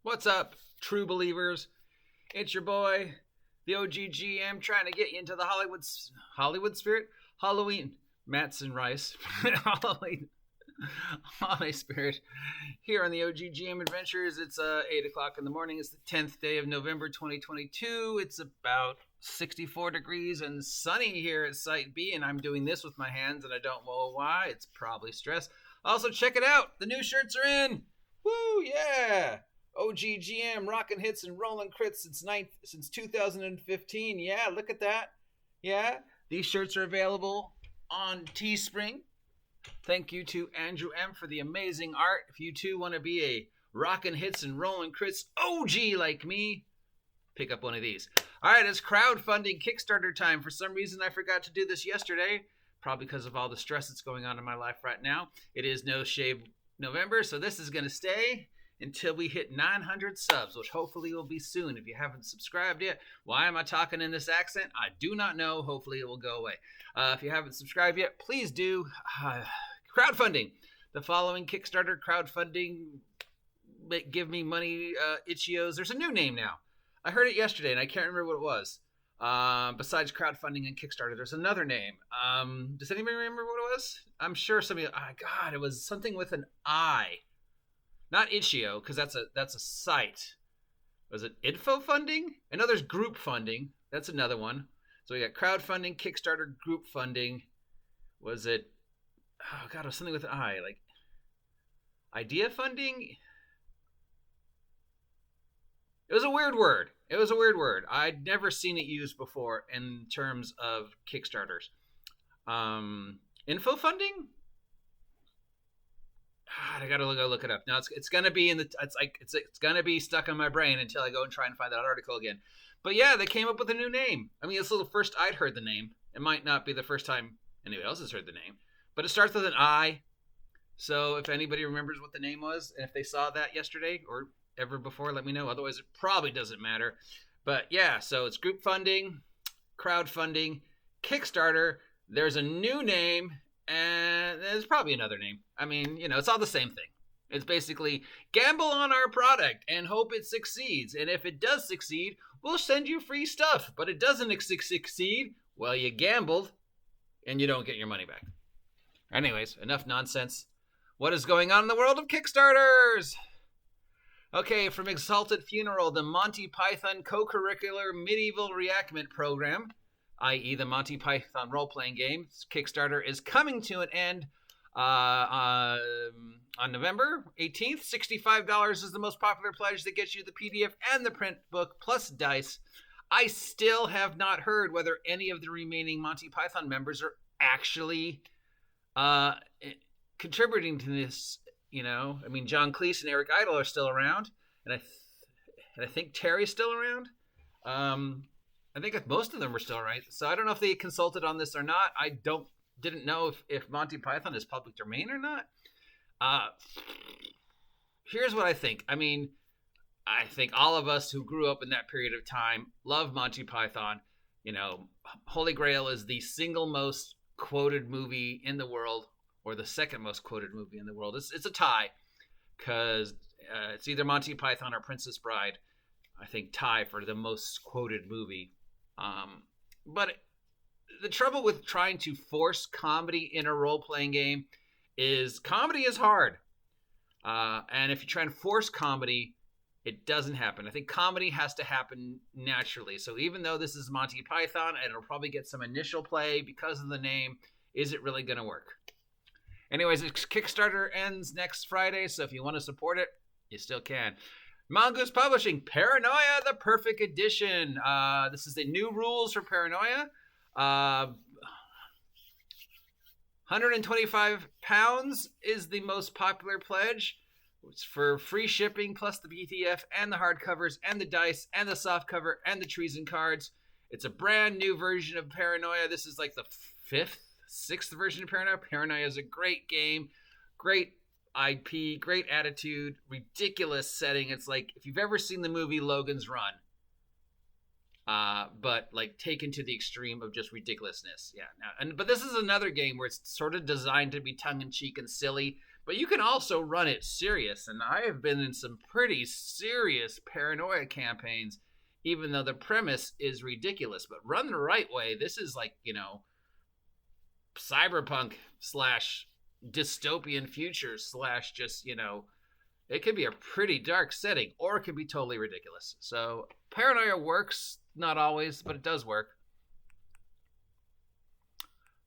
What's up, true believers? It's your boy, the OGGM, trying to get you into the Hollywood spirit? Halloween. Mats and Rice. Halloween. Holiday spirit. Here on the OGGM Adventures, it's 8 o'clock in the morning. It's the 10th day of November, 2022. It's about 64 degrees and sunny here at Site B, and I'm doing this with my hands, and I don't know why. It's probably stress. Also, check it out. The new shirts are in. Woo, yeah. OGGM, rockin' hits and rolling crits since 2015. Yeah, look at that. Yeah, these shirts are available on Teespring. Thank you to Andrew M. for the amazing art. If you too want to be a rockin' hits and rolling crits OG like me, pick up one of these. All right, it's crowdfunding Kickstarter time. For some reason, I forgot to do this yesterday, probably because of all the stress that's going on in my life right now. It is No Shave November, so this is going to stay until we hit 900 subs, which hopefully will be soon. If you haven't subscribed yet, why am I talking in this accent? I do not know. Hopefully it will go away. If you haven't subscribed yet, please do. Crowdfunding. The following Kickstarter crowdfunding, give me money, itchios. There's a new name now. I heard it yesterday, and I can't remember what it was. Besides crowdfunding and Kickstarter, there's another name. Does anybody remember what it was? I'm sure somebody. God, it was something with an I. Not itch.io, because that's a site. Was it info funding? I know there's group funding. That's another one. So we got crowdfunding, Kickstarter, group funding. Was it? Oh God, it was something with an I, like idea funding. It was a weird word. I'd never seen it used before in terms of Kickstarters. Info funding. God, I gotta look it up now. It's gonna be it's gonna be stuck in my brain until I go and try and find that article again. But yeah, they came up with a new name. I mean, it's the first I'd heard the name. It might not be the first time anybody else has heard the name, but it starts with an I. So if anybody remembers what the name was, and if they saw that yesterday or ever before, let me know. Otherwise, it probably doesn't matter. But yeah, so it's group funding, crowdfunding, Kickstarter. There's a new name. And there's probably another name. I mean, it's all the same thing. It's basically gamble on our product and hope it succeeds. And if it does succeed, we'll send you free stuff. But it doesn't succeed, well, you gambled and you don't get your money back. Anyways, enough nonsense. What is going on in the world of Kickstarters? Okay, from Exalted Funeral, the Monty Python co-curricular medieval reenactment program, i.e. the Monty Python role-playing game. Kickstarter is coming to an end on November 18th. $65 is the most popular pledge that gets you the PDF and the print book plus dice. I still have not heard whether any of the remaining Monty Python members are actually contributing to this. I mean, John Cleese and Eric Idle are still around, and I think Terry's still around. I think most of them were still right. So I don't know if they consulted on this or not. I didn't know if Monty Python is public domain or not. Here's what I think. I mean, I think all of us who grew up in that period of time love Monty Python. Holy Grail is the single most quoted movie in the world, or the second most quoted movie in the world. It's a tie, because it's either Monty Python or Princess Bride. I think tie for the most quoted movie. But the trouble with trying to force comedy in a role-playing game is comedy is hard. And if you try and force comedy, it doesn't happen. I think comedy has to happen naturally. So even though this is Monty Python, and it'll probably get some initial play because of the name, is it really going to work? Anyways, Kickstarter ends next Friday, so if you want to support it, you still can. Mongoose Publishing, Paranoia, the Perfect Edition. This is the new rules for Paranoia. £125 is the most popular pledge. It's for free shipping, plus the PDF and the hardcovers and the dice and the softcover and the treason cards. It's a brand new version of Paranoia. This is like the sixth version of Paranoia. Paranoia is a great game, great IP, great attitude, ridiculous setting. It's like if you've ever seen the movie Logan's Run, but like taken to the extreme of just ridiculousness. Yeah. But this is another game where it's sort of designed to be tongue in cheek and silly, But you can also run it serious, and I have been in some pretty serious paranoia campaigns, even though the premise is ridiculous. But run the right way, this is like, cyberpunk slash dystopian future slash just, it could be a pretty dark setting, or it could be totally ridiculous. So paranoia works, not always, but it does work.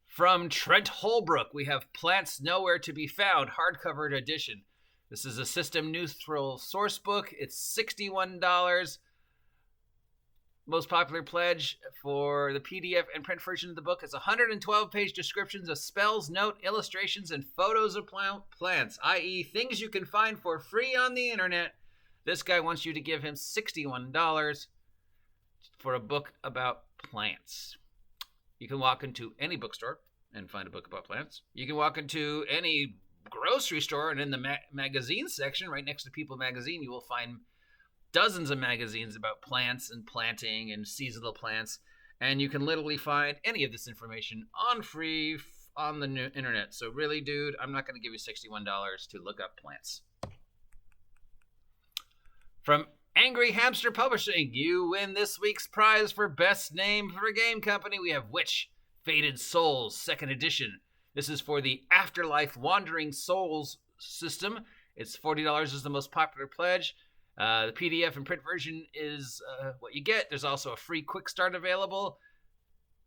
From Trent Holbrook, we have Plants Nowhere to Be Found, hardcover edition. This is a system-neutral source book. It's $61. Most popular pledge for the PDF and print version of the book is 112-page descriptions of spells, note, illustrations, and photos of plants, i.e. things you can find for free on the internet. This guy wants you to give him $61 for a book about plants. You can walk into any bookstore and find a book about plants. You can walk into any grocery store, and in the magazine section, right next to People Magazine, you will find dozens of magazines about plants and planting and seasonal plants. And you can literally find any of this information on free on the internet. So really, dude, I'm not going to give you $61 to look up plants. From Angry Hamster Publishing, you win this week's prize for Best Name for a Game Company. We have Witch, Fated Souls, 2nd edition. This is for the Afterlife Wandering Souls system. It's $40 is the most popular pledge. The PDF and print version is what you get. There's also a free quick start available.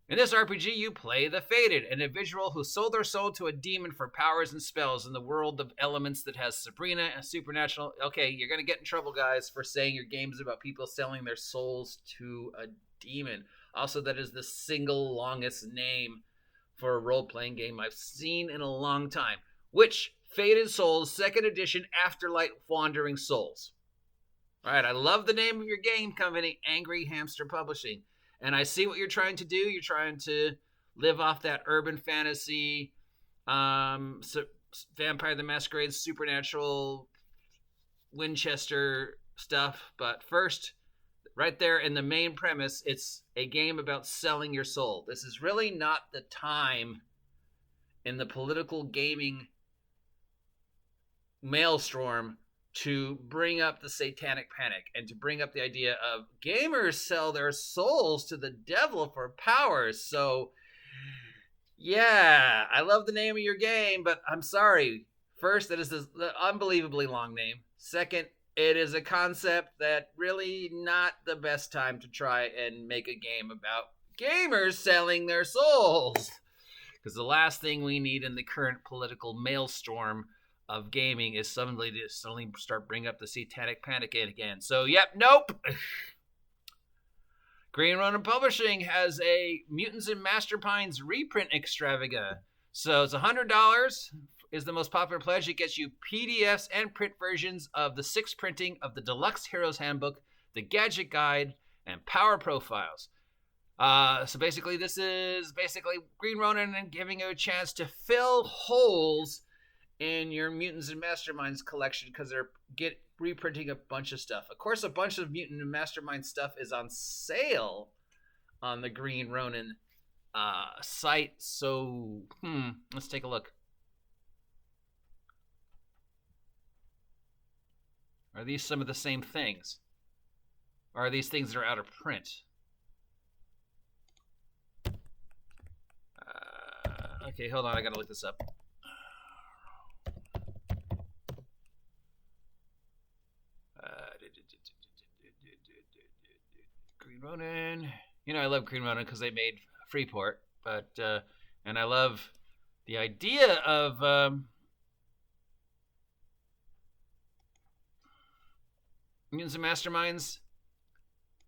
In this RPG, you play the Fated, an individual who sold their soul to a demon for powers and spells in the world of elements that has Sabrina and supernatural. Okay, you're going to get in trouble, guys, for saying your game is about people selling their souls to a demon. Also, that is the single longest name for a role-playing game I've seen in a long time. Witch, Fated Souls, 2nd edition, Afterlight Wandering Souls. All right, I love the name of your game company, Angry Hamster Publishing. And I see what you're trying to do. You're trying to live off that urban fantasy, Vampire the Masquerade, supernatural, Winchester stuff. But first, right there in the main premise, it's a game about selling your soul. This is really not the time in the political gaming maelstrom to bring up the satanic panic and to bring up the idea of gamers sell their souls to the devil for powers. So, yeah, I love the name of your game, but I'm sorry. First, that is the unbelievably long name. Second, it is a concept that really not the best time to try and make a game about gamers selling their souls. Because the last thing we need in the current political maelstrom of gaming is suddenly start bringing up the satanic panic again. So, yep, nope. Green Ronin Publishing has a Mutants and Masterminds reprint extravaga. So it's $100 is the most popular pledge. It gets you PDFs and print versions of the 6th printing of the Deluxe Heroes Handbook, the Gadget Guide, and Power Profiles. So basically, this is Green Ronin and giving you a chance to fill holes in your Mutants and Masterminds collection because they're reprinting a bunch of stuff. Of course, a bunch of Mutant and Mastermind stuff is on sale on the Green Ronin site. So, let's take a look. Are these some of the same things? Or are these things that are out of print? Okay, hold on. I gotta look this up. Green Ronin. You know, I love Green Ronin because they made Freeport, but and I love the idea of Mutants and Masterminds.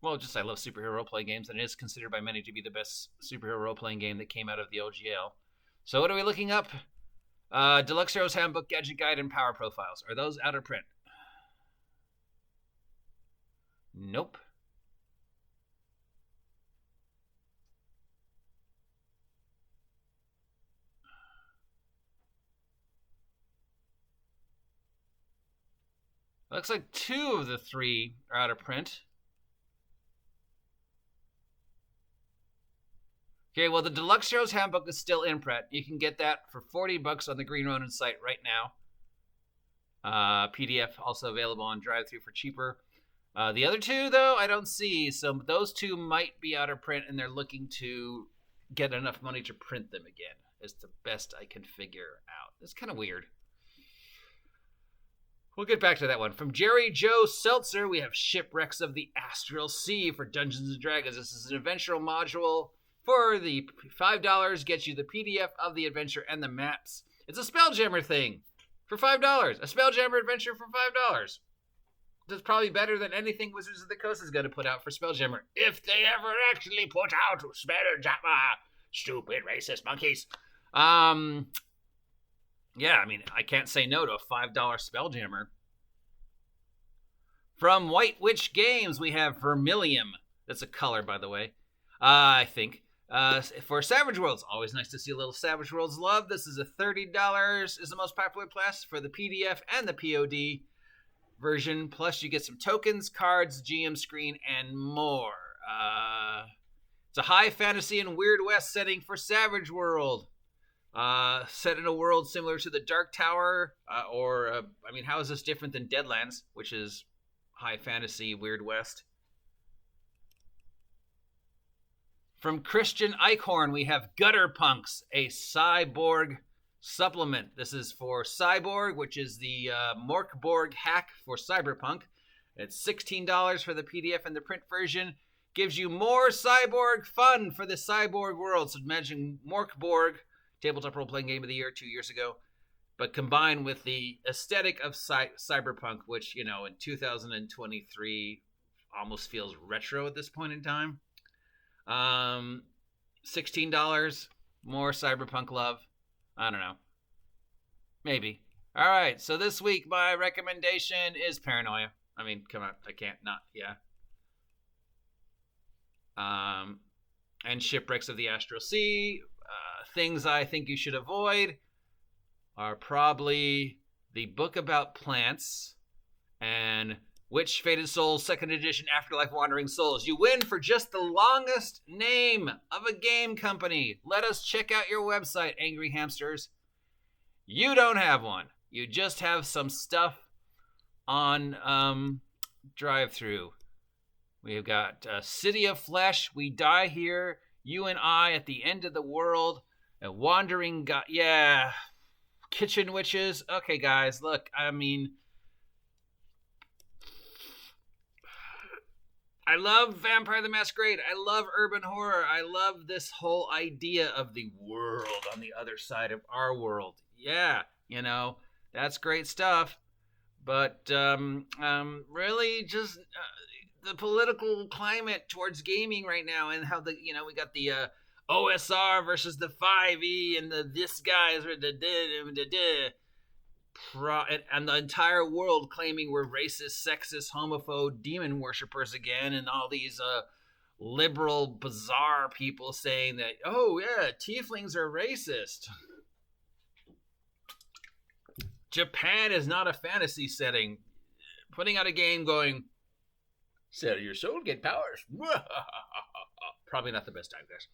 Well, just I love superhero role-playing games, and it is considered by many to be the best superhero role-playing game that came out of the OGL. So what are we looking up? Deluxe Heroes Handbook, Gadget Guide, and Power Profiles. Are those out of print? Nope. Looks like 2 of the 3 are out of print. Okay, well, the Deluxe Heroes Handbook is still in print. You can get that for $40 on the Green Ronin site right now. PDF also available on drive-thru for cheaper. The other two, though, I don't see. So those two might be out of print, and they're looking to get enough money to print them again. Is the best I can figure out. It's kind of weird. We'll get back to that one. From Jerry Joe Seltzer, we have Shipwrecks of the Astral Sea for Dungeons & Dragons. This is an adventure module for the $5. Gets you the PDF of the adventure and the maps. It's a Spelljammer thing for $5. A Spelljammer adventure for $5. That's probably better than anything Wizards of the Coast is going to put out for Spelljammer. If they ever actually put out Spelljammer. Stupid racist monkeys. Yeah, I mean, I can't say no to a $5 Spelljammer. From White Witch Games, we have Vermilion. That's a color, by the way. I think. For Savage Worlds, always nice to see a little Savage Worlds love. This is a $30. Is the most popular class for the PDF and the POD version. Plus, you get some tokens, cards, GM screen, and more. It's a high fantasy and Weird West setting for Savage World. Set in a world similar to the Dark Tower, how is this different than Deadlands, which is high fantasy, Weird West? From Christian Eichhorn, we have Gutter Punks, a cyborg supplement. This is for Cyborg, which is the Morkborg hack for Cyberpunk. It's $16 for the PDF and the print version. Gives you more cyborg fun for the cyborg world. So imagine Morkborg, tabletop role-playing game of the year 2 years ago, but combined with the aesthetic of Cyberpunk, which, in 2023 almost feels retro at this point in time. $16, more Cyberpunk love. I don't know. Maybe. All right, so this week my recommendation is Paranoia. I mean, come on, I can't not, yeah. And Shipwrecks of the Astral Sea. Things I think you should avoid are probably the book about plants and Witch Fated Souls 2nd Edition Afterlife Wandering Souls. You win for just the longest name of a game company. Let us check out your website, Angry Hamsters. You don't have one. You just have some stuff on drive-thru. We've got City of Flesh, We Die Here, You and I at the End of the World, a Wandering God, yeah, Kitchen Witches. Okay, guys, look, I mean, I love Vampire the Masquerade. I love urban horror. I love this whole idea of the world on the other side of our world. Yeah, that's great stuff. But really just the political climate towards gaming right now, and how we got the OSR versus the 5e and this guys and the entire world claiming we're racist, sexist, homophobe, demon worshippers again, and all these liberal, bizarre people saying that, oh yeah, tieflings are racist. Japan is not a fantasy setting. Putting out a game going, sell your soul, get powers. Probably not the best time, guys.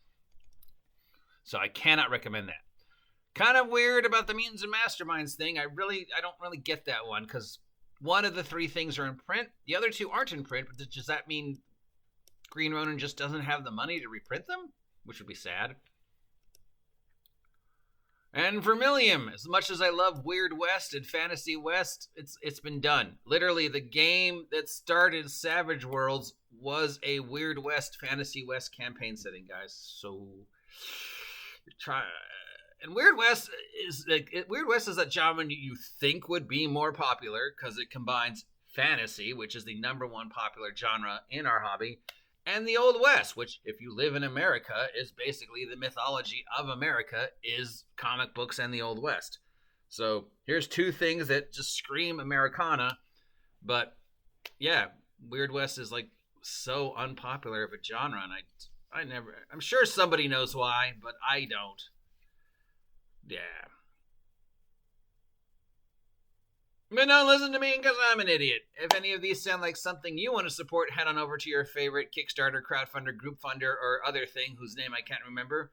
So I cannot recommend that. Kind of weird about the Mutants and Masterminds thing. I don't really get that one, because one of the 3 things are in print. The other 2 aren't in print, but does that mean Green Ronin just doesn't have the money to reprint them? Which would be sad. And Vermilion, as much as I love Weird West and Fantasy West, it's been done. Literally, the game that started Savage Worlds was a Weird West, Fantasy West campaign setting, guys. So try. And Weird West is that genre you think would be more popular because it combines fantasy, which is the #1 popular genre in our hobby, and the Old West, which, if you live in America, is basically the mythology of America, is comic books and the Old West. So here's 2 things that just scream Americana, but yeah, Weird West is like so unpopular of a genre, and I'm sure somebody knows why, but I don't. Yeah. But don't listen to me because I'm an idiot. If any of these sound like something you want to support, head on over to your favorite Kickstarter, crowdfunder, group funder, or other thing whose name I can't remember.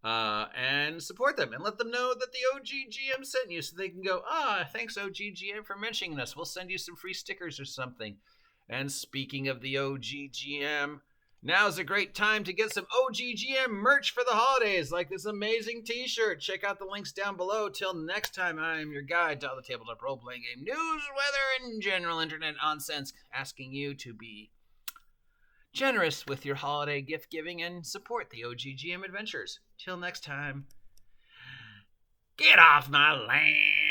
and support them and let them know that the OGGM sent you so they can go, thanks OGGM for mentioning us. We'll send you some free stickers or something. And speaking of the OGGM, now's a great time to get some OGGM merch for the holidays, like this amazing t-shirt. Check out the links down below. Till next time, I am your guide to all the tabletop role-playing game news, weather, and general internet nonsense, asking you to be generous with your holiday gift giving and support the OGGM adventures. Till next time, get off my land.